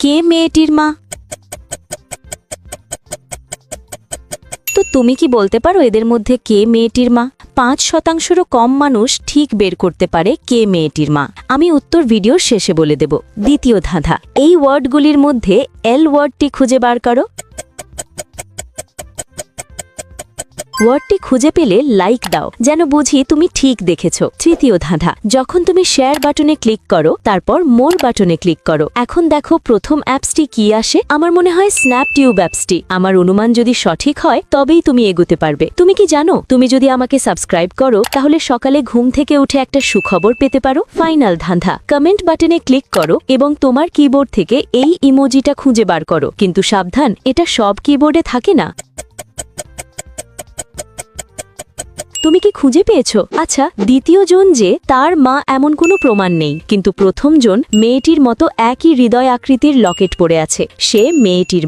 কে মেয়েটির মা? তো তুমি কি বলতে পারো এদের মধ্যে কে মেয়েটির মা? ৫%রও কম মানুষ ঠিক বের করতে পারে কে মেয়েটির মা। আমি উত্তর ভিডিওর শেষে বলে দেব। দ্বিতীয় ধাঁধা, এই ওয়ার্ডগুলির মধ্যে এল ওয়ার্ডটি খুঁজে বার করো। ওয়ার্ডটি খুঁজে পেলে লাইক দাও, যেন বুঝি তুমি ঠিক দেখেছো। তৃতীয় ধাঁধা, যখন তুমি শেয়ার বাটনে ক্লিক করো তারপর মোর বাটনে ক্লিক করো। এখন দেখো প্রথম অ্যাপসটি কি আসে। আমার মনে হয় স্ন্যাপটিউব অ্যাপসটি। আমার অনুমান যদি সঠিক হয় তবেই তুমি এগোতে পারবে। তুমি কি জানো, তুমি যদি আমাকে সাবস্ক্রাইব করো তাহলে সকালে ঘুম থেকে উঠে একটা সুখবর পেতে পারো। ফাইনাল ধাঁধা, কমেন্ট বাটনে ক্লিক করো এবং তোমার কিবোর্ড থেকে এই ইমোজিটা খুঁজে বার করো। কিন্তু সাবধান, এটা সব কিবোর্ডে থাকে না। তুমি কি খুঁজে পেয়েছো? আচ্ছা, দ্বিতীয় জন যে তার মা এমন কোনো প্রমাণ নেই, কিন্তু প্রথম জন মেয়েটির মতো একই হৃদয় আকৃতির লকেট পরে আছে, সে মেয়েটির